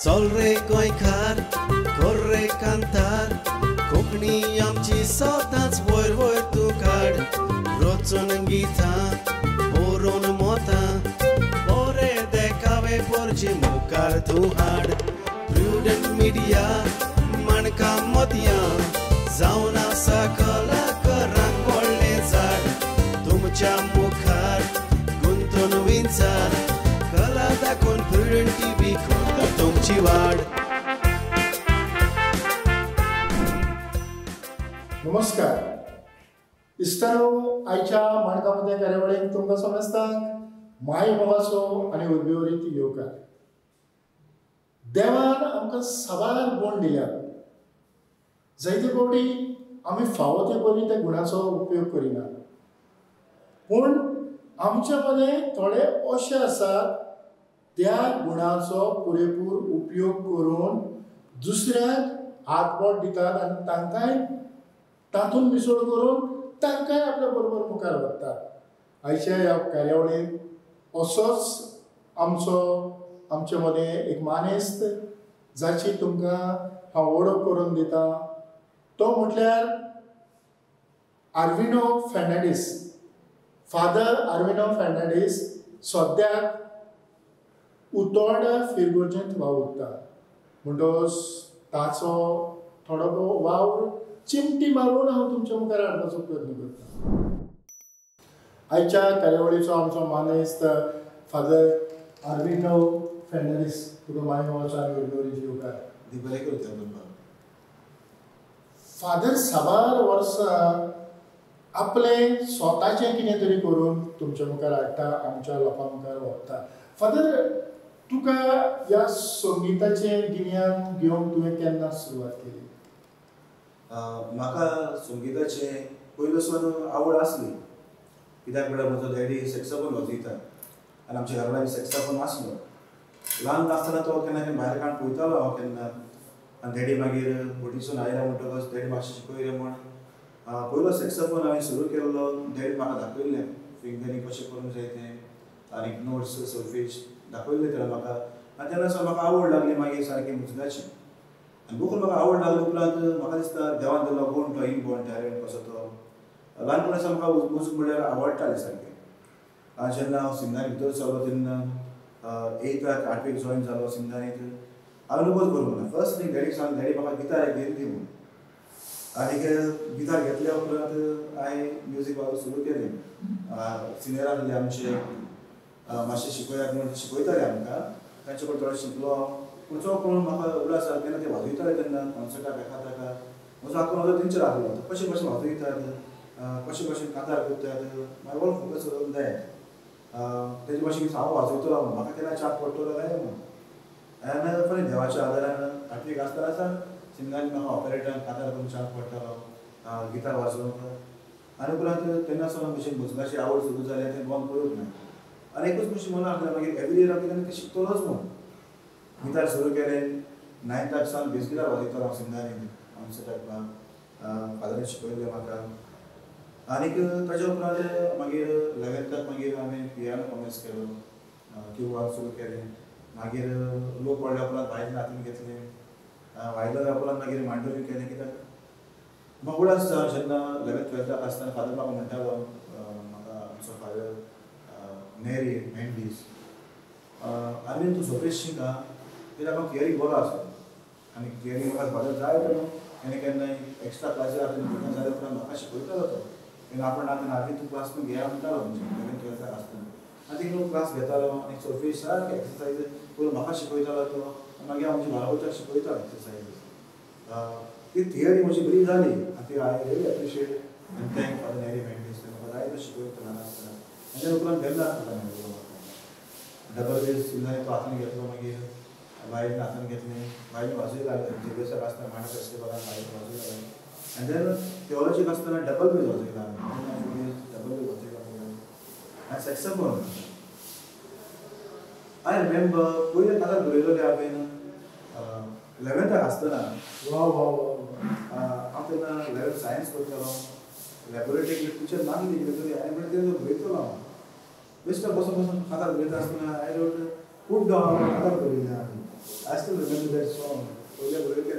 चल रे गोंयकार कर रे कांतार कोंकणी आमची सदांच वयर वयर तूं काड रचून गितां बरोवन मोतां बरें देखावे परचे मुखार तूं हाड प्रुडंट मिडिया माणकां मदयां जावन आसा कलाकारांक व्हडलें झाड तुमच्या मुखार गुंतवणुकींचार कला दाखोवन प्रुडंट टीव्ही करता तुमची वाड. नमस्कार इस्तारो आयच्या माणकामध्ये कार्यावळीक तुमकां समजतांक माय मोगाचो आनी उर्बेवरीत येवकार. देवान आमकां साबार गुण दिल्या जायते फावटी आमी फावो ते परी त्या गुणाचो उपयोग करिना पूण आमच्या मदें थोडे अशे आसात त्या गुणाचो पुरेपूर उपयोग करून दुसऱ्याक हातबोट दितात आनी तांकांय तातूंत मिसळ करून तांकांय आपल्या बरोबर मुखार व्हरतात. आयच्या ह्या कार्यावळीक असोच आमचे मदें एक मानेस्त जाची तुमकां हांव वळख करून दिता तो म्हटल्यार आर्विनो फेर्नांडीस. फादर आर्विनो फेर्नांडीस सद्याक उतोर्ड्या फिरगोर्जेंत वावुरता म्हणटच ताचो थोडो वावर चिमटी मारून हांव तुमच्या मुखार हाडपाचो प्रयत्न करता. आयच्या कार्यावळीचो आमचो मानेस्त फादर आर्विनो फेर्नांडीस तुका माय मोगाचो आनी उर्बेवरीत येवकार. बरें करता तुमकां. फादर साबार वर्सां आपलें स्वताचें कितें तरी करून तुमच्या मुखार हाडटा आमच्या लोकां मुखार व्हरता. फादर तुका ह्या संगिताचें गिन्यान घेवंक तुवें केन्ना सुरवात केली? म्हाका संगिताचें पयलींसून आवड आसली कित्याक म्हळ्यार म्हजो डॅडी सॅक्सोफोन वाजयता आनी आमच्या घरा सॅक्सोफोन आसलो. ल्हान आसतना तो केन्ना केन्ना भायर काडून पळयतालो हांव केन्ना आनी डॅडी मागीर बोटीसून आयला म्हणटकच डॅडी मातशें शिकय रे म्हण पयलो सॅक्सोफोन हांवें सुरू केल्लो. डॅडी म्हाका दाखयल्लें फिंगरींग कशें करूंक जाय तें आनी नोट्स सॉल्फेज दाखयल्लें तेणें म्हाका आनी तेन्नासून म्हाका आवड लागली मागीर सारकी मुजगाची. आनी बूक म्हाका आवड लागली उपरांत म्हाका दिसता देवान दिल्लो गूण तो इम्पॉर्टंट टॅलंट कसो तो ल्हानपणासून म्हाका मुजूक म्हणल्यार आवडटालें सारकें. हांव जेन्ना हांव सिंगानी भितर सरलो तेन्ना 8th 8वीक जॉयन जालो सिंगानीत हांवें अनुभव करूंक ना. फर्स्ट थींग डॅडीक सांगलें डॅडी म्हाका गिटार घेवन दी म्हूण आनी गिटार घेतल्या उपरांत हांवें म्युजीक वाजोवंक सुरू केलें. सिनियर आसले आमचे मातशें शिकयात म्हूण शिकयताले आमकां तांचे कडेन थोडें शिकलो पूण तो कोण म्हाका उल्हास तेन्ना ते वाजयताले तेन्ना कॉन्सर्टाक एका ताका म्हजो आख्खो नजर तेंचेर आहलो कशें कशें वाजयतात कशें कशें कांतार करतात माय ऑल फोकस ऑन दॅट. तेजे भाशेन हांव वाजयतलो म्हाका केन्ना चाप पडटलो काय म्हूण. आनी फुडें देवाच्या आदारान 8वीक आसतना सिंगानी म्हाका ऑपरेटरान कांतार करून चाप पडटालो गिटार वाजोवंक आनी उपरांत तेन्नासून भशेन मुजगाची आवड सुरू जाली तें बंद करूंक ना. आनी एकूच भशेन मनां आहलें मागीर एवरी इयर हांव कितें शिकतलोच म्हूण गिटार सुरू केलें. 9th सावन बेस गिटार वाजयतालो हांव सिंगानी कॉन्सर्टाक फादरान शिकयलें म्हाका. आनीक ताच्या उपरांत मागीर 11th मागीर हांवें पियानो कॉमर्स केलो किबोर्ड सुरू केलें. मागीर लोक पडल्या उपरांत वायलीन हातीन घेतलें. वायलीन उपरांत मागीर मांडोलीन केलें कित्याक म्हाका उडास जेन्ना 11th 12th आसतना फादर म्हाका म्हणटालो म्हाका आमचो फादर नेरी मेंडीस आनी तूं सोपेज शिका कित्याक हांव थियरी बरो आसा आनी थियरी म्हाका फादर जाय न्हू केन्ना केन्ना एक्स्ट्रा क्लासीस हातून जाल्या उपरांत म्हाका शिकयतालो तो केन्ना आपण आतां 9th क्लास तूं घेया म्हणटालो म्हणजे 11th 12th आसतना आनी थिंग क्लास घेतालो आनी सोल्फेज सारकें एक्सरसायज पयलो म्हाका शिकयतालो तो मागीर हांव म्हज्या घरा वयच्याक शिकयतालो एक्सरसायज. ती थियरी म्हजी बरी जाली आनी ती आय रियली एप्रिशिएट आनी थँक फादर नेरी मेंडीस म्हाका जाय तो शिकयता ल्हान आसतना. आनी त्या उपरांत केन्ना आसतना डबल बेस सिंगानी तो हातान घेतलो मागीर वायलीन हातान घेतलें वायलीन वाजयला जिल्लेसाक आसतना मांडो फेस्टिवलाक वायलीन वाजयला आनी देन थियोलॉजीक आसतना डबल बेस वाजयला डबल बेस वाजयला आनी सॅक्सोफोन आय रिमेंबर पयलें कांतार बरयलोलें हांवें 11th आसतना. हांव तेन्ना 11th सायन्स करतालो लॅबोरेटरी टिचर नासली कितें तरी हांवें म्हणलें तें बरयतलो हांव बेश्टो बसून बसून कांतार बरयता आसतना आय रोट खूब हांव कांतार बरयलें हांवें I still remember that song. पहिले बरोबर त्या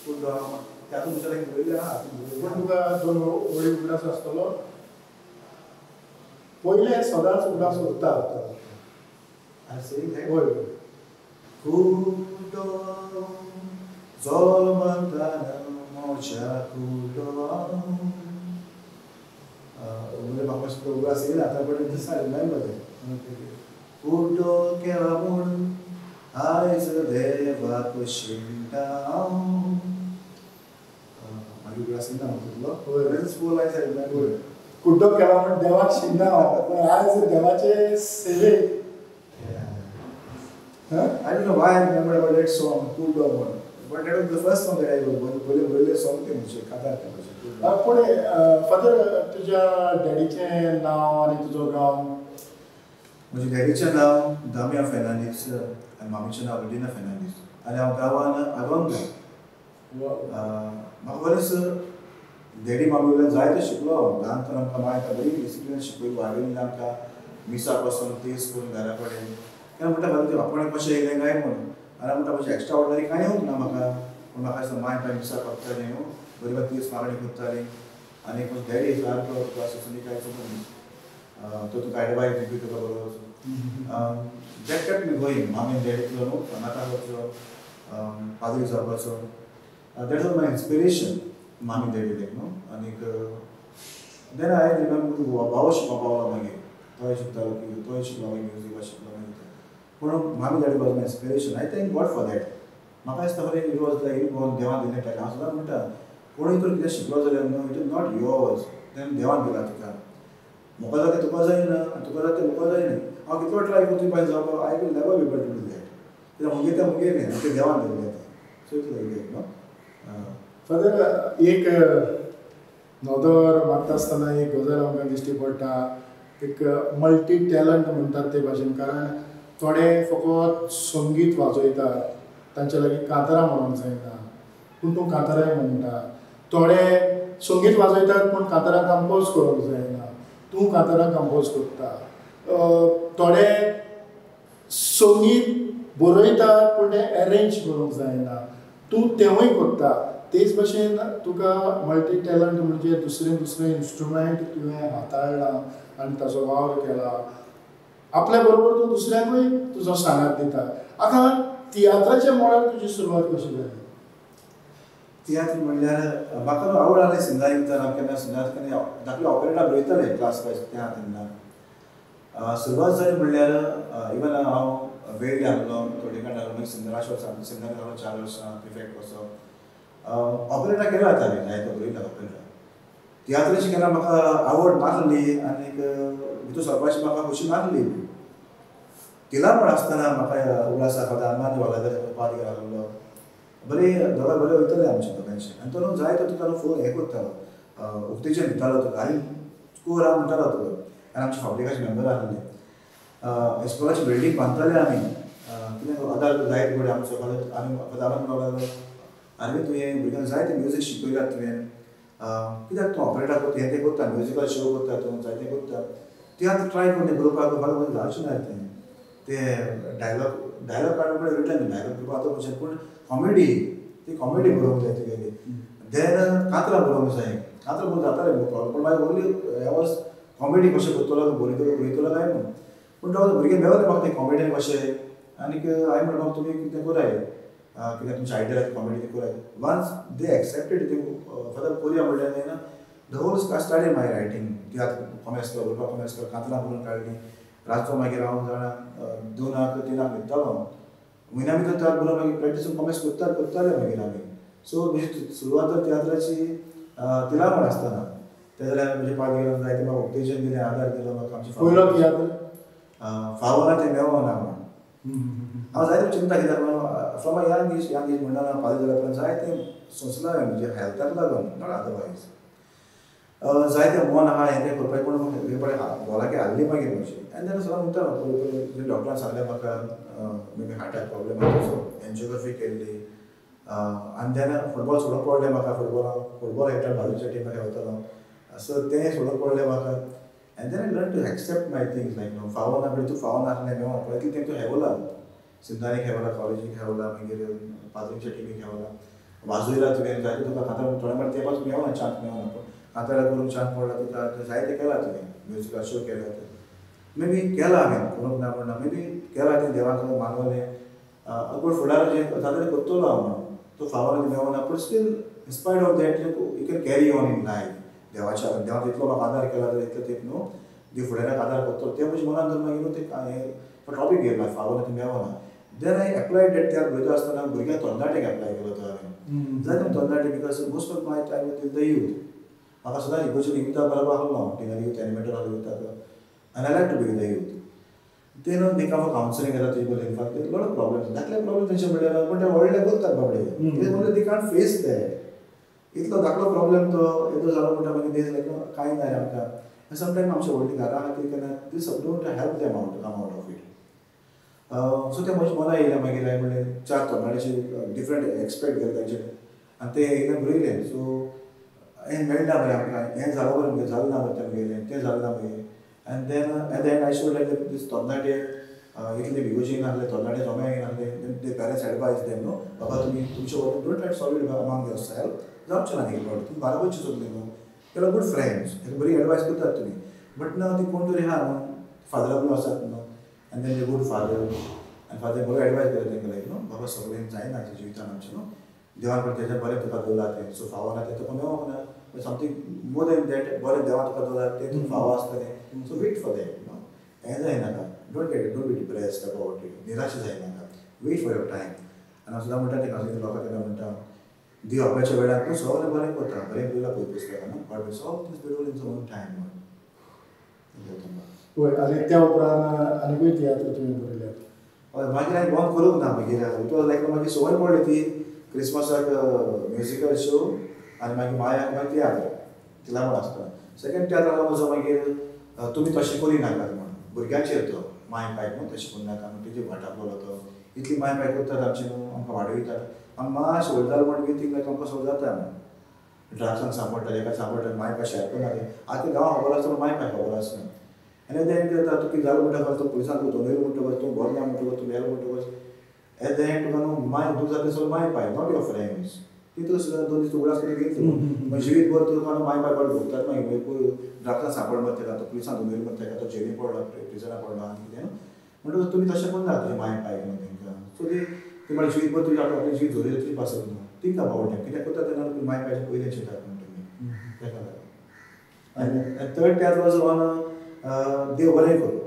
पूण त्यातून तुमच्या लायक बरोबर आहा पण तुका दोन वडी उगडास आसतलो पहिले सदांच उगडास उरता I sing that. होय Kudo zolmantana mocha kudo. मुझे वापस तो उगा से आता बट इट सारे लाइन बजे कुडो के रामुन आइज देवा कुशिंदा मागी उगा से ना मतलब रेंस बोल आइज लाइन कुड्डो केला म्हण देवाक शिंदा आज देवाचे सेवे I don't know why I remember about that song Kudo one but that was the first song that I wrote बोले song ते मुझे कथा ते मुझे पुढे फादर तुझ्या डॅडीचें नाव आनी तुजो गांव म्हज्या डॅडीचें नांव दामिया फेर्नांडीस आनी मामीचें नांव लिडिना फेर्नांडीस आनी हांव गांवान आगोंद म्हाका बरेंच डॅडी मामी वयल्यान जायते शिकलो ल्हानपण आमकां मागीर बरी डिसिप्लीन शिकयली वाडयली आमकां मिसा पासून तीस करून घरा कडेन तेन्ना म्हणटा बरें आपण कशें येयलें काय म्हणून आनी म्हणटा मातशें एक्स्ट्रा ऑर्डनरी कांय येवंक ना म्हाका पूण म्हाका दिसता माय पाय मिसा करतालीं न्हू बरी बार तीस मागणी करतालीं आनी डॅडी सारको सुनी काय तो तुका एडवायस दिवपी तुका बरो दॅट केप्ट मी गोयींग मामी डॅडीतलो न्हू नाका करचो पाद्री जावपाचो दॅट वॉज माय इन्स्पिरेशन मामी डॅडी लायक न्हू आनीक देन आय रिमेंबर भाव शिकपा पावलो मागीर तोय शिकतालो की तोय शिकलो मागीर म्युजीक शिकलो मागीर पूण मामी daddy was my inspiration I thank God for that म्हाका दिसता खरें इट वॉज लायक देवान दिलें टायम हांव सदांच म्हणटा कोणूय तर कितें शिकलो जाल्यार न्हू इट इज नॉट योर्स तें देवान दिला तुका म्हाका जाता तुका जायना आनी तुका जाता म्हाका जायना हांव कितलो ट्राय करता पाहिजे जावपा I will never be able to do that कित्याक मुगे तें मुगे न्ही तें देवान दिल्लें तें सो इट्स लायक न्हू फादर एक नोदोर मारता आसतना एक गजाल आमकां दिश्टी पडटा एक मल्टी टॅलंट म्हणटात ते भाशेन कारण थोडे फकत संगीत वाजयतात तांचे लागीं कांतारां म्हणूंक जायना पूण तूं कांतारांय म्हणटा थोडे संगीत वाजयतात पूण कांतारां कंपोज करूंक जायना तूं कांतारां कंपोज करता थोडे संगीत बरयतात पूण तें एरेंज करूंक जायना तूं तेंवूय करता तेच भशेन तुका मल्टी टॅलंट म्हणजे दुसरें इन्स्ट्रुमेंट तुवें हाताळ्ळां आनी ताचो वावर केला आपल्या बरोबर तूं दुसऱ्यांकूय तुजो साथ दिता आतां तियात्राच्या मळार तुजी सुरवात कशी जाली तियात्र म्हणल्यार म्हाका आवड आसली सिंगारींग तर हांव केन्ना सिंगार केन्ना धाकले ऑपरेटा बरयताले क्लास वायज तेन्ना सुरवात जाली म्हणल्यार इवन हांव वेळ घाललो थोडे कडेन लागलो सिंगरा शो सिंगर जालो 4 वर्सां प्रिफेक्ट कसो ऑपरेटा केलो जाताले जायतो बरयता ऑपरेटा तियात्राची केन्ना म्हाका आवड नासली आनीक भितूर सरपाची म्हाका खोशी नासली तिला पण आसतना म्हाका उल्हासा खातीर आर्मांत वालादार पाद घाललो बरे दोगां बरे वयतले आमचे दोगांचे आनी तो न्हू जायतो तुका न्हू फोन हें करतालो उक्तेचें दितालो तुका आनी तूं राव म्हणटालो तुका आनी आमचे फाब्रिकाचे मेंबर आसले एस्कोलाची बिल्डींग बांदताले आमी कितें आदार जायते कडेन आमचो आमी पदार्थ लागलो आनी तुवें भुरग्यांक जायते म्युजीक शिकयलां तुवें कित्याक तूं ऑपरेटा करता हें तें करता म्युजिकल शो करता तूं जायतें करता तियात्र ट्राय करून बरोवपाक म्हाका जावचें ना तें डायलॉग काडून पळय रिटन डायलॉग करपाक म्हणजे पूण कॉमेडी ती कॉमेडी बरोवंक जाय तुगेली देन कांतरां बरोवंक जाय कांतरां बरोवन जातालें प्रॉब्लम पूण मागीर ओन्ली हे वॉज कॉमेडी कशें करतलो बरयतलो काय म्हणून पूण तो भुरगे मेळ्ळे म्हाका तें कॉमेडीन कशें आनीक हांवें म्हणपाक तुमी कितें कराय कित्याक तुमची आयडिया कॉमेडी कराय वन्स दे एक्सेप्टेड ते फदर कोरिया म्हणल्यार न्ही the whole started my writing tiatr commerce उरपाक कॉमेर्स कांतरां बरोवन काडलीं रातचो मागीर हांव जाणा 2 3 न्हिदतालो म्हयन्या भितर तियात्र बरोवन मागीर प्रॅक्टीस कॉमेर्स करताले मागीर आमी सो म्हजी सुरवात तर तियात्राची तिलामण आसतना ते जाल्यार म्हजे पाद्री जायते म्हाका उत्तेजन दिलें आदार दिलो म्हाका आमचे पयलो तियात्र फावना तें मेळोना म्हणून हांव जायते चिंता कित्याक फ्रॉम अ यंग एज म्हणटा पाद्री जाल्या उपरांत जायते सोंसलां म्हणजे हेल्थाक लागून नॉट अदरवायज जायते मन आहा हें तें करपाक पूण हे पळय बॉलाकी हाल्ली मागीर मातशी आनी तेन्ना सगळ्यांक म्हणटा डॉक्टरान सांगलें म्हाका मे हार्टाक प्रॉब्लेम आसा तसो एन्जिओग्राफी केल्ली आनी तेन्ना फुटबॉल सोडूंक पडलें म्हाका फुटबॉल खेळटा बाजूच्या टिमाक खेळटालो सो तें सोडूंक पडलें म्हाका and then I learn to accept my things like no फावना पळय तूं फावना आसलें मेळोन पळय तें तूं हेवला सिंधांनी खेळला कॉलेजीक खेळला मागीर पाद्रीच्या टिमीक खेळला वाजोयला तुवें जायते तुका खातार थोडे मार तेंपास मेळना चान्स मेळना पूण खातार करून चान्स पडला तुका जायते केला तुवें म्युजिकल शो केला मे बी केला हांवें करूंक ना म्हणना मे बी केला तें देवाक मानवलें पूण फुडार जें जाता तें करतलो हांव म्हणून तो फावो मेळना पूण steel inspired of that you can carry on in life देवाच्या देवान तितलो म्हाका आदार केला जाल्यार इतलो तें न्हू देव फुडाराक आदार करतलो तें म्हज्या मनान जर मागीर न्हू तें टॉपीक घेयला फावो तें मेळना देन आय एप्लायड दॅट त्या भुरगो आसतना भुरग्यांक तरणाटेक एप्लाय केलो तो हांवें जायते तरणाटे because most of my time with the youth म्हाका सदां इगोर्जून युथा बरोबर आहलो हांव थिंगा यूथ एनिमेटर आहलो युथाक आनी I like to be with the youth ते न्हू ताका हांव कावन्सिलींग येता तुजे बद्दल इनफॅक्ट ते लॉट ऑफ प्रॉब्लेम्स धाकले प्रॉब्लेम तेंचे म्हणल्यार पूण ते व्हडले करतात बाबडे कितें म्हणल्यार दी कांट फेस दॅट इतलो धाकलो प्रॉब्लेम तो येदो जालो म्हणटा मागीर दे लायक कांय ना रे आमकां समटायम आमच्या व्हडली घरां खातीर केन्ना these don't help them out come out of it so ते म्हज्या मना येयलें मागीर हांवें म्हणलें चार तरणाट्याचे डिफरंट एक्सपेक्ट केले तांचे आनी ते येयलें बरयलें सो हें मेळना मरे आमकां हें जालो बरें जालें ना बरें तें तें जालें ना मागीर and then at the end I should like these तरणाटे इतले भिगोजीन आहले तरणाटे जम्यान आहले दे पेरंट्स एडवायज देम न्हू बाबा तुमी तुमचे what don't try solve it among your self जावचें ना न्ही तुमी बाराबरची सोदली न्हू तेला गूड फ्रेंड्स बरी एडवायस करतात तुमी बट ना ती कोण तरी आहा न्हू फादराबूल आसात न्हू and then they good father आनी फादर बरो एडवायस करता तांकां लायक न्हू बाबा सगळें जायना तें जिवितान आमचें न्हू देवान पळय तेजें बरें तुका दवरला तें सो फावो ना तें तुका मेळोंक ना समथींग मोर दॅन दॅट बरें देवान तुका दवरला तें तुका फावो आसतलें सो वेट फॉर दॅट न्हू हें जायनाका don't be depressed about it निराश जायनाका वेट फॉर योर टायम आनी हांव सुद्दां म्हणटा तेका लोकांक तेन्ना म्हणटा देव आपल्याच्या वेळार तूं सगळें बरें करता बरें पयला पळय पुस्तकान बट सॉल्व दीस बिडूल इन ओन टायम पळय आनी त्या उपरांत आनीकूय तियात्र तुवें बरयल्यात हय मागीर हांवें बंद करूंक ना मागीर इट वॉज लायक मागीर संवय पडली ती क्रिसमसाक म्युजिकल शो आनी मागीर मायाक मागीर तियात्र तिला म्हण आसता सेकंड तियात्र आसलो म्हजो मागीर तुमी तशें करी नाकात म्हण भुरग्यांचेर तो माय पायक न्हू तशें करूं नाका म्हण तेजेर भाटाकलो तो इतली माय पाय करतात आमचे न्हू आमकां वाडयतात आनी मातशें व्हड जालो म्हण थिंग लायक आमकां सगळें जाता न्हू ड्राग्सांक सांपडटा एका सांपडटा माय पाय शेयर करना आतां गांवां खबर आसता माय पाय खबर आसना आनी एट द एंड जाता तूं कितें जालो म्हणटकच तो पुलिसान तूं दोनूय म्हणटकच तूं बरो ना म्हणटकच तूं मेलो म्हणटकच एट द एंड तुका न्हू माय दूख जाता सगळें माय पाय नॉट योर फ्रेंड्स ती तुका सुद्दां 2 दीस उगडास करून घेतलो मागीर जिवीत भर तुका न्हू माय पाय पड भोगतात मागीर ड्राग्सांक सांपड मर तेका तो पुलिसान दोनूय मर तेका तो जेलीन पडलो प्रिजनाक पडलो आनी कितें न्हू म्हणटकच तुमी तशें करना तुजें माय पाय न्हू तेंकां सो ती म्हळ्यार जिवीत भर तुजें आपलें जीव जोरी तरी पासत न्हू थिंक अबावट हें कित्याक करता तेन्ना तुमी माय पायचे पयलें चिंतात म्हण तुमी तेका लागून आनी थर्ड तियात्र वॉज ऑन देव बरें करूं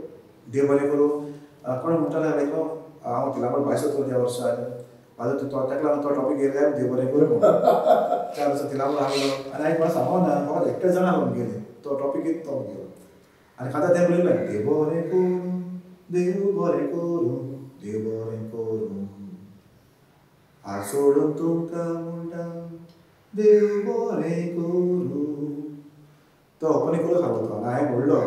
देव बरें करूं कोण म्हणटाले लायक हांव तिलाबड भायर सरतलो त्या वर्सान म्हाजो ताका लागून तो टॉपीक घेयल्यार देव बरें करूं त्या वर्सा तिलाबड आहलो आनी हांवें कोणा सांगो ना म्हाका एकटेच जाणा लागून गेले तो टॉपीक तो घेलो आनी खातां तें बरयलें देव बरें करूं देव बरें करूं देव बरें करूं हात सोडून तुमकां म्हणटा देव बरें करूं तो ओपनिंग करून सांगलो तो हांवें म्हणलो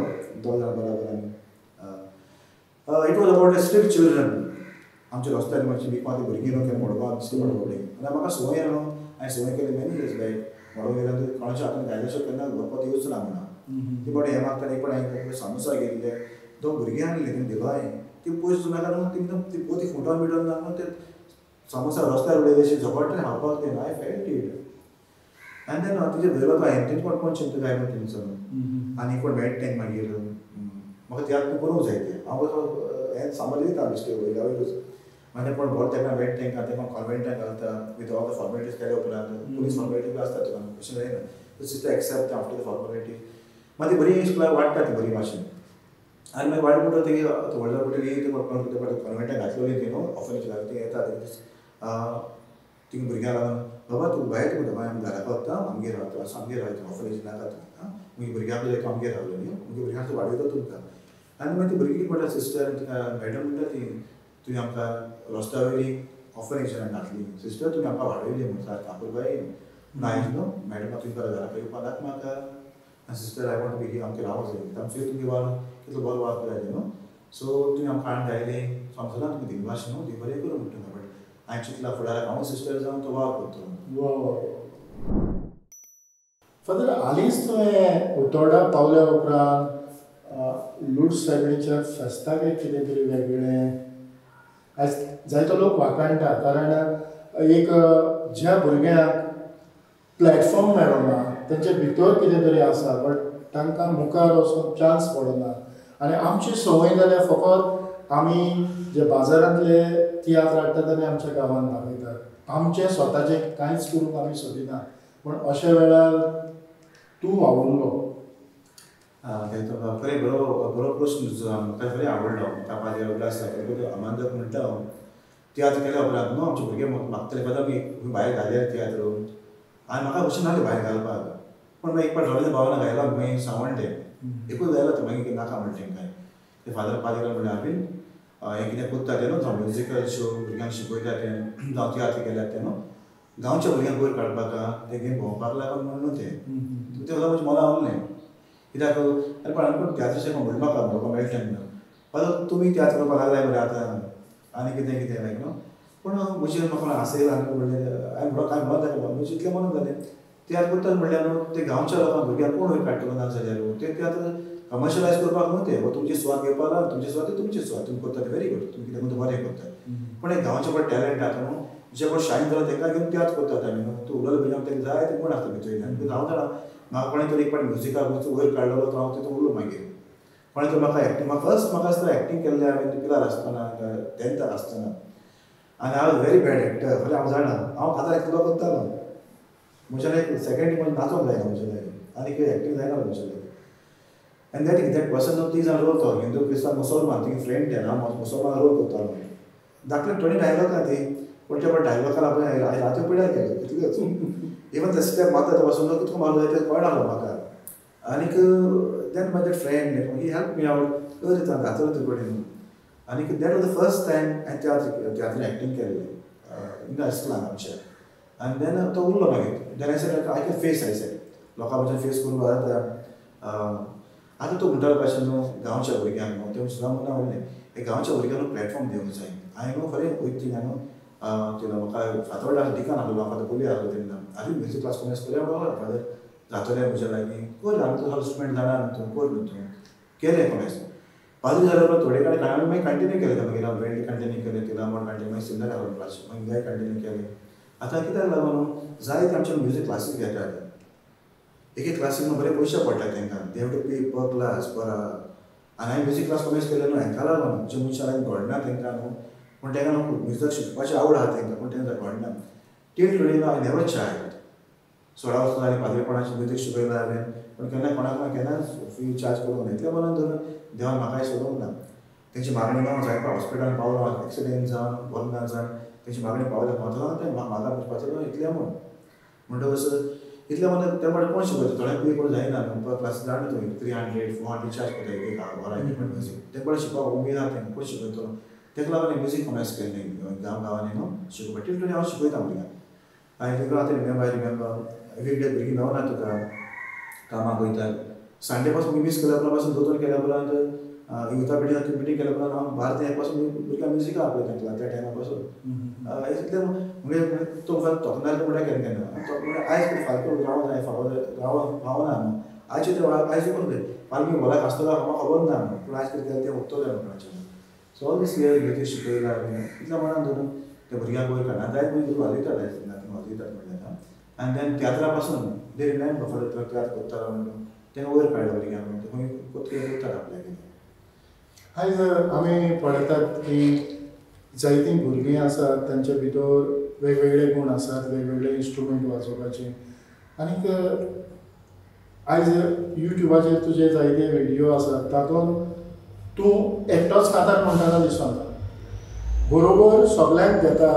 2 जाण बराबर आनी it was about street children आमच्या रस्त्यार मातशी भिकवांती भुरगीं न्हू केन्ना मोडपाक दिसता पडपडे आनी म्हाका संवय न्हू हांवें संवय केली मेनी इयर्स बॅक मोडून गेल्यार तूं कोणाच्या हातान गायल्याशिवाय केन्ना व्हरपाक येवच ना म्हणा ती बट हें मागता एक पण हांवें सामोसा घेतले 2 भुरगीं हाडले तेणी दिलो हांवें ती पयस नाका न्हू ती पोती फुटोन बिटोन ना न्हू ते सामोसा रस्त्यार उडयले अशें झपट्टले हांवपाक ते हांवें फेल्ट इट आनी देन तिजे धरलो तो हांवें तेंच कोण चिंता जाय म्हण तेंचो आनी कोण मेळटा तेंक मागीर म्हाका तियात्र करूंक जाय तें हांव हें सांबाळून दिता बेश्टे वयल्यावयरूच मागीर कोण बरो तेका मेळटा तेंकां ते कोण कॉन्वेंटाक घालता विथ ऑल द फॉर्मेलिटीज केल्या उपरांत पुलीस फॉर्मेलिटी आसता तुका अशें जायना sister except after the formality मागीर ती बरी इश्ट वाडटा ती बरी भाशेन आनी मागीर वाडट म्हणटा ती व्हड जाल म्हणटकीर ती कॉन्वेंटाक घातलेली ती न्हू ऑफनीच घालता ती येता थिंग भुरग्यांक लागून बाबा तूं भायर म्हणटा मागीर आमी घरा पावता आमगेर रावता असो आमगेर रावता ऑफनीच नाका तुमी मागीर भुरग्यांक जाय तूं आमगेर रावलो न्ही मागीर भुरग्यांक तूं वाडयता तुमकां आनी मागीर ती भुरगीं कितें म्हणटा सिस्टर तुका मॅडम म्हणटा ती तुवें आमकां रस्त्या वयली ऑफनेशनाक घातली सिस्टर तुमी आमकां वाडयली म्हणून सारको आपुरबाय पूण आयज न्हू मॅडम तुमी घरा घरा येवपाक नाका म्हाका आनी सिस्टर आय वॉन्ट बी ही आमकां रावूंक जाय आमचो तुमगे वार कितलो बरो वार जाय न्हू सो तुमी आमकां हाडून घायलें समजना तुमी दिनभाश न्हू दी बरें करूं म्हणटा बट हांवें चिंतलां फुडाराक हांव सिस्टर जावन तो वार करतलो फादर हालींच तुवें उतोर्डा पावल्या उपरांत लुड्स सायबिणीच्या फेस्ताक एक कितें तरी वेगळें आयज जायतो लोक वाखाणटा कारण एक ज्या भुरग्यांक प्लॅटफॉर्म मेळना तेंचे भितर कितें तरी आसा बट तांकां मुखार वचून चान्स पडना आनी आमची संवय जाल्या फकत आमी जे बाजारांतले तियात्र हाडटात आनी आमच्या गांवांत दाखयतात आमचे स्वताचें कांयच करूंक आमी सोदिना पूण अशा वेळार तूं वावुरलो खरें बरो प्रश्न तुजो म्हाका खरें आवडलो म्हाका म्हाजे अभ्यास अमांदक म्हणटा हांव तियात्र केल्या उपरांत न्हू आमचे भुरगे मागतले पदा मी भायर घाले तियात्र आनी म्हाका अशें नासलें भायर घालपाक पूण मागीर एक पाट रवींद्र भवनाक घायलो मागीर सावंडे एकूच घायलो तो मागीर नाका म्हणलें तेंकां ते फादर पादेकर म्हणलें हांवें हें कितें कोत्ता तें न्हू जावं म्युजिकल शो भुरग्यांक शिकयता तें जावं तियात्र केल्या तें न्हू गांवच्या भुरग्यांक वयर काडपाक ते घेवन भोंवपाक लागून म्हणून तें उलय म्हजें मना आवडलें कित्याक आरे पण आनी तियात्र शिकूंक म्हणपाक म्हाका मेळटलें न्हू परत तुमी तियात्र करपाक लागलाय बरें आतां आनी कितें कितें लायक न्हू पूण म्हजें म्हाका आसयला आनी म्हणलें हांवें म्हणून कांय म्हणत ताका म्हजें इतलें म्हणून जालें तियात्र करता म्हणल्यार न्हू ते गांवच्या लोकांक भुरग्यांक कोण वयर काडटलो ना जाल्यार ते तियात्र कमर्शलायज करपाक न्हू ते तुमची स्वाद घेवपाक लागून तुमचे स्वाद ते तुमचे स्वाद तुमी करता ते व्हेरी गूड तुमी कितें म्हणटा बरें करता पूण एक गांवचे पळय टॅलंट आसा न्हू जे कोण शायन जाला तांकां घेवन तियात्र करतात आमी न्हू तूं उलयलो भुरग्यांक तांकां जाय ते कोण आसता भितर हांव जाणा म्हाका कोणें तरी एक पाट म्युजिकाक वयर काडलेलो तो हांव तितून उरलो मागीर कोणें तरी म्हाका एक्टींग म्हाका फर्स्ट म्हाका आसता एक्टींग केल्लें हांवें पिलार आसतना 10th आसतना आनी हांव व्हेरी बॅड एक्टर खरें हांव जाणा हांव फादर एकलो करतालो म्हज्यान एक सेकंड म्हणजे नाचोंक जायना म्हज्या लागीं आनी कितें एक्टींग जायना म्हज्या लागीं आनी दॅट पर्सन न्हू ती जाण रोल तो हिंदू क्रिस्तांव मुसलमान ती फ्रेंड तें हांव मुसलमान रोल करतालो धाकले 20 डायलॉग ना ती पूण त्या डायलॉगाक पळय हांवें राती पिड्यार केलो कितलेच इवन ते स्टेप मारता ते पासून कितको मारलो जाय ते कळनासलो म्हाका आनीक then my that friend he help me out कर दिता घातलो ते कडेन आनीक that was the first time हांवें तियात्र एक्टींग केल्लें इन इस्लाम आमच्या आनी देन तो उरलो मागीर then I said I can face I said लोकां भशेन फेस करूंक जाता आतां तूं म्हणटालो कशें न्हू गांवच्या भुरग्यांक न्हू तें सुद्दां म्हणून आवडलें एक गांवच्या भुरग्यांक प्लॅटफॉर्म दिवंक जाय हांवें न्हू खरें वयता थिंगां न्हू तेन्ना म्हाका फातोर्डा डिकान आहलो म्हाका बोली आहलो तेन्ना हांवें म्युजीक क्लास कोण करूया म्हणून फादर जातलें म्हज्या लागीं कर हांवें तुजो इंस्ट्रुमेंट जाणा तूं कर न्हू तूं केलें कोमेस 5 दीस जाले थोडे कडेन हांवें मागीर कंटिन्यू केलें मागीर हांव वेल्ड कंटिन्यू केलें तिला म्हण कंटिन्यू मागीर सिंगर आहलो क्लास मागीर जाय कंटिन्यू केलें आतां कित्याक लागून जाय ते आमचे म्युजीक क्लासीक घेतात एक क्लासीक बरे पयशे पडटा तांकां they have to pay per class per आनी हांवें म्युजीक क्लास कोमेस केलें न्हू हांकां लागून जे मनशां लागीं घडना तांकां न्हू पूण तांकां न्हू म्युजीक शिकपाची आवड आहा तांकां पूण तांकां घडना till today I never child 16 वर्सां जालीं पाद्रीपणाचें म्युजीक शिकयलें हांवें पूण केन्ना कोणाक केन्नाच फी चार्ज करूंक ना इतल्या मनान धरून देवान म्हाकाय सोडूंक ना तेंची मागणी हांव जायपा हॉस्पिटलान पावलो एक्सिडेंट जावन बरो ना जावन तेंची मागणी पावल्या पावता तें म्हाका वचपाचो इतलें म्हणटकच इतलें म्हणटा त्या मुळे कोण शिकयता थोड्यांक पे करूंक जायना न्हू क्लास जाणा तुवें 300 400 चार्ज करता एक वरां म्युजीक ते कडेन शिकपाक उमेद आहा तेंकां कोण शिकयतलो तेका लागून म्युजीक कॉमर्स केल्लें गांवांनी न्हू शिकोवपाक टील टुडे हांव शिकयता भुरग्यांक आनी तुका आतां रिमेंबर एवरी डे भुरगीं मेवना तुका कामाक वयतात संडे पासून मिस केल्या पासून दोतोर केल्या उपरांत युथा मिटींग केल्या उपरांत हांव बारा ते 1 पासून भुरग्यांक म्युजीक आपयता त्या टायमा पासून इतलें म्हणजे तो तोखणाय म्हणल्यार केन्ना केन्ना आयज फालतू रावं जाय रावना न्हू आयचे ते आयज करून दे फाल्यां मी व्हराक आसतलो म्हाका खबर ना न्हू पूण आयज कितें केलें तें उरतलें म्हाका so all this year music शिकयलां हांवें इतल्या मनान धरून त्या भुरग्यांक वयर काडना जायत भुरगीं वाजयतात वाजयतात म्हणल्यार आनी देन तियात्रा पासून दे रिमेंबर फॉर तियात्र करतालो म्हणून तें वयर काडलें भुरग्यांक खंय करतात आपल्याक आयज आमी पळयतात की जायतीं भुरगीं आसात तांचे भितर वेगवेगळे गुण आसात वेगवेगळे इंस्ट्रुमेंट वाजोवपाचे आनीक आयज युट्यूबाचेर तुजे जायते व्हिडियो आसात तातूंत तूं एकटोच कातार म्हणटालो दिसून येता बरोबर सगळ्यांक घेता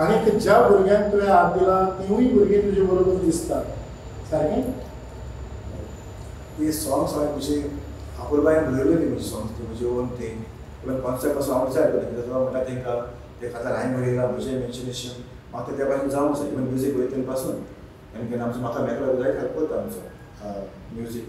आनीक ज्या भुरग्यांक तुवें हात दिला तिवूय भुरगीं तुजे बरोबर दिसतात सारकें ती सॉंग्स हांवें म्हजी आपुरबायेन बरयल्ली म्हजी सॉंग्स ती म्हजी ओन ती इवन कॉन्सेप्ट असो हांव डिसायड केलो कित्याक म्हणटा तांकां ते खातीर हांवें बरयलां म्हजें इमेजिनेशन म्हाका त्या भाशेन जावंक जाय इवन म्युजीक बरयतले पासून केन्ना आमचो म्हाका मेकळो जाय हेल्प करता आमचो म्युजीक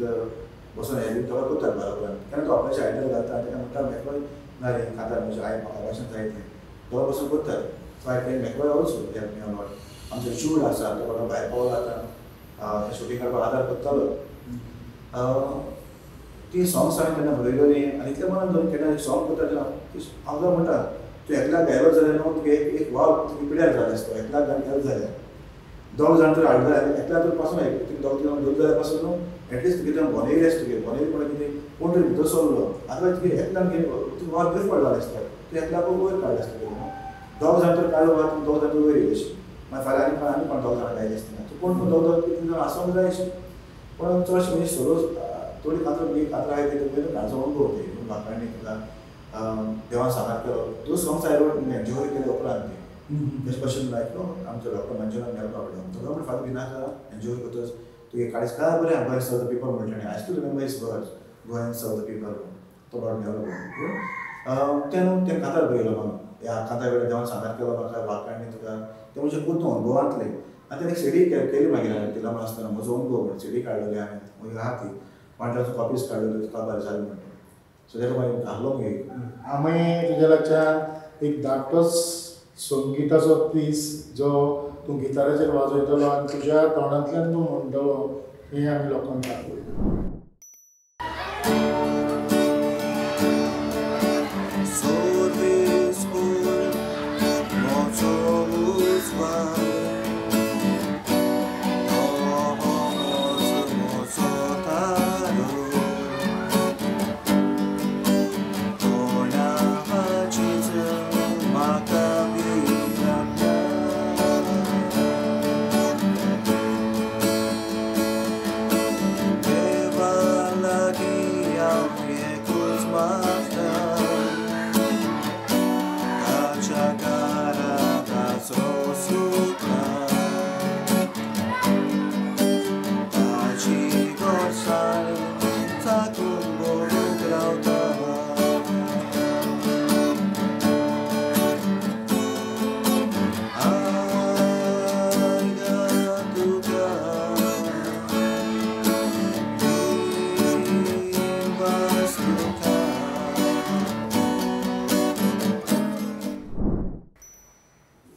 बसून एडिट तो करतात बरोबर केन्ना तो आपल्याचे आयडिया घालता तेन्ना म्हणटा मेकळो ना रे खातार म्हजे म्हाका भाशेन जाय तें तो बसून करतात सो आय कॅन मेकळो ऑल्सो हेल्प मी अलॉट आमचो शूट आसा तो कोणा भायर पावलो आतां शूटिंग करपाक आदार करतालो ती सॉंग्स हांवें केन्ना बरयल्ली आनी इतल्या मनान धरून केन्ना सॉंग करता तेन्ना हांव म्हणटा तूं एकल्याक गायलो जाल्यार न्हू तुगे एक वाव तुगे पिड्यार जाले आसता एकल्याक घाल जाल्यार दोग जाण तर हाडले एकल्याक तर पासून दोग जाल्यार पासून न्हू एटलिस्ट तुगे थंय बोनेली आसता तुगे बोनेली म्हणल्यार कितें कोण तरी भितर सरलो आतां तुगे एकल्याक तुगे वाव बिरफळ जाले आसता तूं एकल्याक वयर काडले आसता न्हू दोग जाण तर काडलो वा दोग जाण वयर येयले अशें मागीर फाल्यां आनी कोण दोग जाण गायले आसतना तूं कोण दोग तीन जाण आसूंक जाय अशें पण चडशे म्हणजे सोलो थोडी कातरां आहाय ते पयलीं म्हाजो अनुभव ते म्हाका तुका देवान साकार केलो दो सॉंग्स आय रोट एन्जॉय केले उपरांत ते स्पेशल लायक नो आमच्या डॉक्टर मंजुनाथ मेळपा आवडलो तो म्हणून फादर विनाका एन्जॉय करतोस तुगे काळीज काय बरें गोंय सर्व द पीपल म्हणटाले I still remember his words Goa serve the people तो लॉर्ड मेळलो ते न्हू ते कातार पळयलो म्हाका ह्या कांता वेळेर देवान साकार केलो म्हाका वाकांनी तुका ते म्हणजे खूब अनुभवांतले आनी तेणें सीडी केली मागीर हांवें तिला म्हण आसतना म्हजो अनुभव म्हण सीडी काडलेली हांवें मागीर आहा ती वांट्याचो कॉपीज काडलेल्यो तुका बरें जालें म्हणटा सो तेका मागीर घालो मागीर आमी तुज्या लक्षांत एक धाकटोच संगीताचो पीस जो तूं गिटाराचेर वाजयतलो आनी तुज्या तोंडांतल्यान तूं म्हणटलो हें आमी लोकांक दाखयलें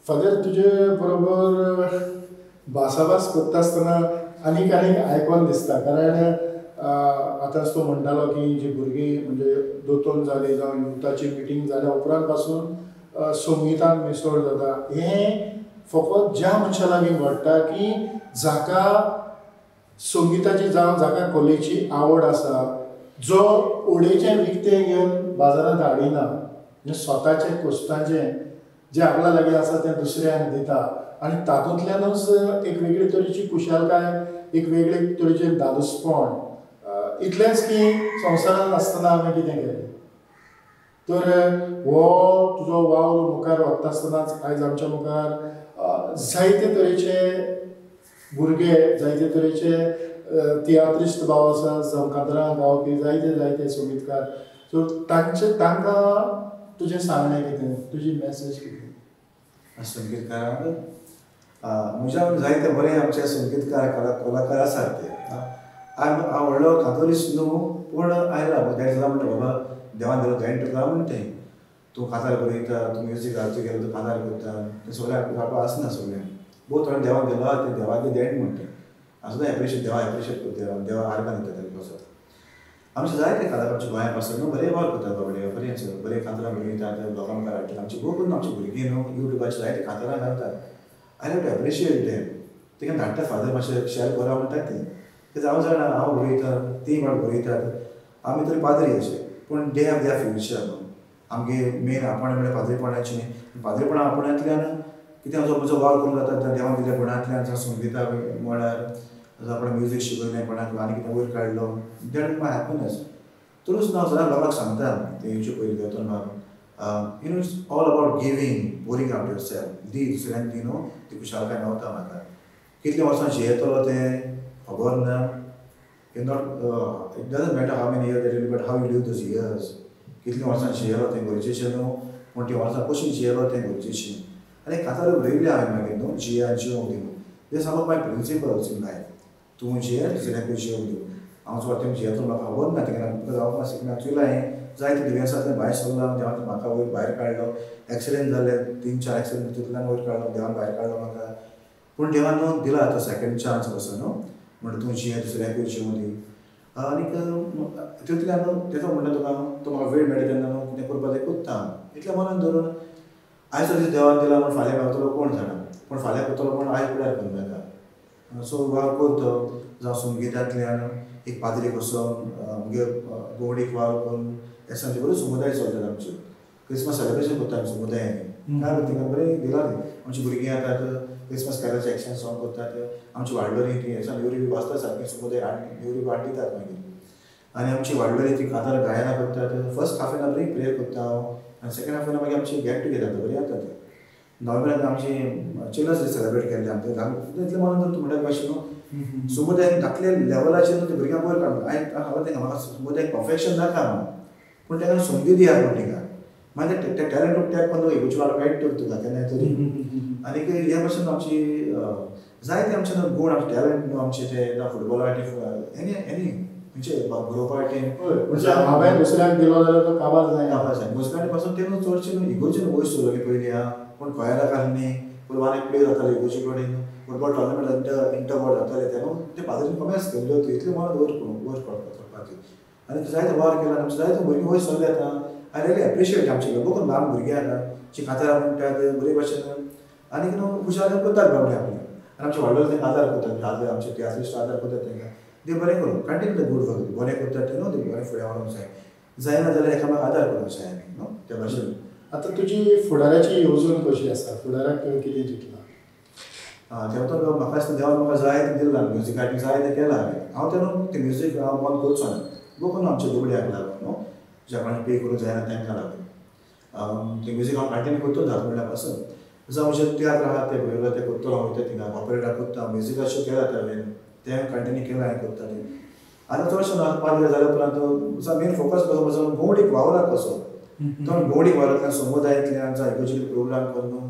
फादर तुजे बरोबर भासाभास करता आसतना आनीक आयकून दिसता कारण आतांच तूं म्हणटालो की जी भुरगीं म्हणजे दोतोर जाली जावं युथाची मिटींग जाल्या उपरांत पासून संगितान मिसळ जाता हें फकत ज्या मनशा लागीं घडटा की जाका संगिताची जावं जाका कलेची आवड आसा जो उडेचें विकतें घेवन बाजारांत हाडिना म्हणजे स्वताचें कोश्टांचें जें आपल्या लागीं आसा तें दुसऱ्यांक दिता आनी तातूंतल्यानूच एक वेगळे तरेची कुशळकाय एक वेगळे तरेचें धादोसपण इतलेंच की संवसारांत आसतना आमी कितें केलें तर हो तुजो वावर मुखार वता आसतनाच आयज आमच्या मुखार जायते तरेचे भुरगे जायते तरेचे तियात्रिस्ट भाव आसा जावं कातरां गावपी जायते संगीतकार सो तांकां तुजें सांगणें कितें तुजी मॅसेज कितें संगीतकारांक म्हज्या जायते बरे आमचे संगीतकार कलाकार आसात ते हांव व्हडलो कातोलिस्ट न्हू पूण आयला देड जालां म्हणटा बाबा देवान दिलो जायंट तुका म्हणटा तूं कातार बरयता तूं म्युजीक घालचो गेलो तूं कातार करता तें सगळें आपलो आसना सगळें बहुत थोडे देवान दिलो ते देवाचे देंट म्हणटा हांव सुद्दां एप्रिशिएट देवा एप्रिशिएट करता देवा आर्गान दिता तेका कसो आमचे जायते कलाकार गोंया पासून न्हू बरे वावर करतात बाबडे बरे कातरां बरयतात लोकां मुखार हाडटात आमची खूब करून आमची भुरगीं न्हू युट्यूबाचेर जायते कातरां घालतात I have to appreciate them तेका धाडटा फादर मातशें शेअर करा म्हणटात ती कित्याक हांव जाणा हांव बरयता ती वाट बरयतात आमी तरी पाद्री अशे पूण दे हॅव देयर फ्युचर न्हू आमगे मेन आपण म्हणल्यार पाद्रीपणाचें पाद्रीपणा आपणांतल्यान कितें म्हजो वावर करूंक जाता देवान दिल्या गुणांतल्यान जावं संगिता म्हळ्यार आपण म्युजीक शिकयलें कोणाक आनी कितें वयर काडलो दॅट इज माय हॅपिनस तरूच हांव सदां लोकांक सांगता तेंचे पयलीं देंवतलो मारून you know it's all about giving pouring out your self दी दुसऱ्यांक दी न्हू ती खुशालकाय मेवता म्हाका कितले वर्सां जियेतलो तें खबर ना it not it doesn't matter how many years but how you live those years कितले वर्सां जियेलो तें गरजेचें न्हू पूण ती वर्सां कशीं जियेलो तें गरजेचें आनी कातार बरयलें हांवें मागीर न्हू जिया जियोंक दी they some of my principles in life तूं जिये दुसऱ्याक जियोंक दिवं हांव स्वता जियेतलो म्हाका खबर ना तेका जावपाक शिकना चुयला हें जायते दुयेंसांतल्यान भायर सरलो देवान म्हाका वयर भायर काडलो एक्सिडेंट जाले 3-4 एक्सिडेंट तितूंतल्यान वयर काडलो देवान भायर काडलो म्हाका पूण देवान न्हू दिला आतां सेकेंड चान्स कसो न्हू म्हणटा तूं जिये दुसऱ्याकूय जियोंक दी आनीक तितूंतल्यान तेचो म्हणटा तुका तो म्हाका वेळ मेळटा तेन्ना न्हू कितें करपा जाय कोत्ता इतल्या मनान धरून आयज दीस देवान दिला म्हण फाल्यां गावतलो कोण जाणा पूण फाल्यां करतलो पूण आयज फुड्यार करूं नाका सो वावर करतो जावं संगितांतल्यान एक पाद्री बसून आमगे गोडीक वावर करून हे सांगचे बऱ्यो समुदाय चलतात आमचे क्रिसमस सेलिब्रेशन करता आमी समुदायांनी काय थिंगा बरें दिला न्ही आमची भुरगीं येतात क्रिसमस कॅरल्स एक्शन सॉंग करतात आमची वाडलोरी ती हें नेवरी बी वाजता सारकी समुदाय नेवरी वाट दितात मागीर आनी आमची वाडलोरी ती कांतार गायनां करतात फर्स्ट हाफ एन आवर बरी प्रेयर करता हांव आनी सेकंड हाफ एन आवर मागीर आमची गेट टुगेदर जाता बरी जाता ती नोव्हेंबराक आमची चिल्ड्रन्स डे सेलिब्रेट केल्ले आमचे इतले म्हणून जर तुमच्या भाशेन न्हू समुदायान धाकल्या लेवलाचेर न्हू ते भुरग्यांक वयर काडून हांव तेंका म्हाका समुदायाक परफेक्शन नाका हांव पूण तेका संदी दियात पूण तिका मागीर ते टॅलंट टॅप करून हेवूची वाट वायट तुका केन्नाय तरी आनी हे भाशेन आमची जायते आमचे गूण आमचे टॅलंट न्हू आमचे ते जावं फुटबॉला वाटेन एनी म्हणजे ग्रोपा वाटेन म्हणजे हांवें दुसऱ्याक दिलो जाल्यार तो काबार जाय मुस्कानी पासून ते न्हू चडशे न्हू इगोचे वयर सुरले पयलीं हा पूण कोयराक आहली पूण एक प्ले जाताले इगोचे कडेन फुटबॉल टोर्नामेंट इंटर वर्ल्ड जाताले ते न्हू ते पाद्रीन कमेस केल्ल्यो इतले म्हणून वयर पडपाची आनी जायते वार केला आमचे जायते भुरगीं वयर सरले आतां आय रियली एप्रिशिएट आमचे बघून ल्हान भुरगीं आतां जी कांतारां म्हणटात बरे भशेन आनी न्हू हुशार करतात बाबडे आपले आनी आमचे व्हडले तेंका आदार करतात आमचे तियात्रिस्ट आदार करतात तेंका ते बरें करून कंटिन्यू द गूड वर्क बरें करतात ते न्हू ते बरें फुडें व्हरोंक जाय जायना जाल्यार एकामेकाक आदार करूंक जाय आमी न्हू त्या भाशेन आतां तुजी फुडाराची येवजण कशी आसा फुडाराक तुवें कितें चिंतलां तेवतो म्हाका दिसता देवान म्हाका जाय तें दिलां म्युजिकाक जाय तें केलां हांव तें न्हू तें म्युजीक हांव बंद करचो ना बघून आमच्या दुबड्याक लागून न्हू ज्या कोणाक पे करूंक जायना तेंकां लागून तें म्युजीक हांव कंटिन्यू करतलो धा म्हटल्या पासून जावं अशें तियात्र आहा ते पळयलो ते करतलो हांव वयता थिंगा ऑपरेटा करता म्युजिका शो केला हांवें तें कंटिन्यू केलां हांवें करतालें आतां चडशें 5 years जाल्या उपरांत मेन फोकस कसो म्हजो गोवडीक वावराक कसो तो गोवडीक वावरांतल्यान समुदायांतल्यान जावं इगोर्जी प्रोग्राम करून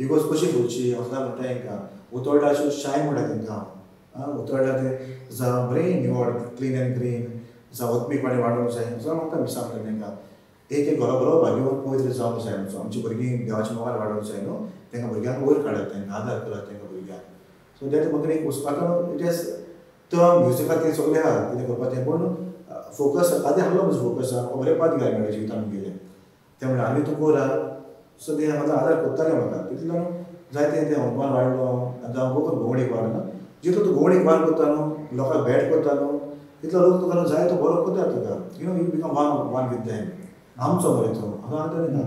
इगोज कशी करची वखदां म्हणटा हांकां उतोर्डा अशें शाय म्हणटा तांकां उतोर्डा ते जावं बरें निवड क्लीन एंड ग्रीन जावं वतमीपणी वाडोवंक जाय जावं म्हाका सांगता तांकां एक घरा बरो भाग्यवन पवित्र जावंक जाय आमची भुरगीं देवाच्या मोगार वाडोवंक जाय न्हू तांकां भुरग्यांक वयर काडत तांकां आदार करात तांकां भुरग्यांक सो दॅट म्हाका एक वचपाक इट इज तो म्युजिकाक तें सगळें आहा कितें करपाक तें पूण फोकस आदी आहलो म्हजो फोकस आहा बरें पात घाल मेळ्ळें जिवितान गेलें तें म्हणल्यार आमी तूं कोरा सो तें म्हाका आदार करतालें म्हाका तितलो जायते तें हनुमान वाडलो जावं बघून भोंवडीक वाडलो जितलो तूं भोंवडीक वाड करता न्हू लोकांक भेट करता न्हू तितलो लोक तुका जाय तो बरो करता तुका you become one with them आमचो मरे तो हांव सांगता ना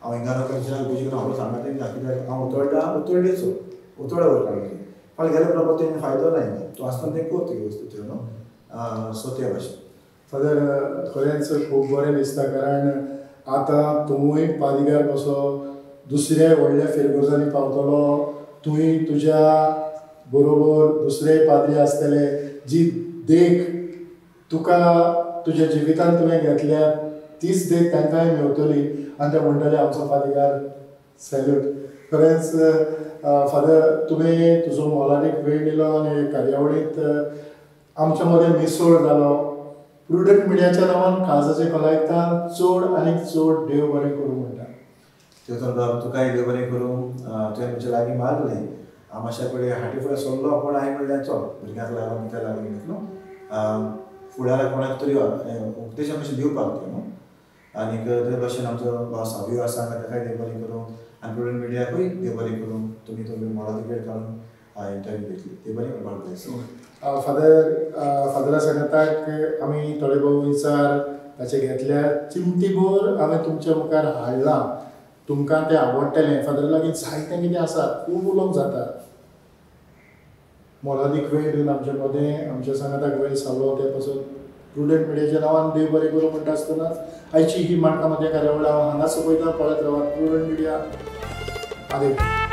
हांव हिंगा लोकांच्या गोंयची हांव सांगता कित्याक हांव उतोर्डेचो उतोर्डा वयर काडलो फाल्यां गेले प्रमाण तें फायदो ना हिंगा तूं आसतना तें कर ती वस्तू त्यो न्हू सो ते भाशेन फादर खरेंच खूब बरें दिसता कारण आतां तूंय पादिगार कसो दुसऱ्या व्हडल्या फेरगोजांनी पावतलो तुंय तुज्या बरोबर दुसरे पाद्री आसतले जी देख तुका तुज्या जिवितांत तुवें घेतल्या तीच देख तांकांय मेवतली आनी ते म्हणटले आमचो पादिगार सॅल्यूट खरेंच फादर तुवें तुजो मोलादीक वेळ दिलो आनी कार्यावळींत आमच्या मदें मिसळ जालो प्रुडंट मिडियाच्या नांवान काळजाचें कलायकता चड आनी चड देव बरें करूं म्हणटा तें तुकाय देव बरें करूं तुवें म्हज्या लागीं मारलें हांव मातशे कडेन हाटी फुडें सरलो पूण हांवें म्हणलें चल भुरग्यांक लागून त्या लागून न्हू फुडाराक कोणाक तरी उपदेश मातशें दिवपाक तें न्हू आनीक ते भाशेन आमचो भाव सावयो आसा ताकाय देव बरें करूं आनी प्रुडंट मिडियाकूय देव बरें करूं तुमी मोलादीक वेळ काडून इंटरव्यू घेतली ते बरें करपाक जाय फादरा सांगताक आमी थोडे भोव विचार ताचे घेतल्या चिमटीभर हांवें तुमच्या मुखार हाडलां तुमकां तें आवडटलें फादरा लागीं जायतें कितें आसा खूब उलोवंक जाता मोलादीक वेळ दिवन आमचे मदें आमच्या सांगाताक वेळ सावलो ते पासून प्रुडंट मिडियाच्या नांवान देव बरें करूं म्हणटा आसतनाच आयची ही माणका मदें कार्यावळ हांव हांगाच पळयता पळयत रावात प्रुडंट मिडिया आदेव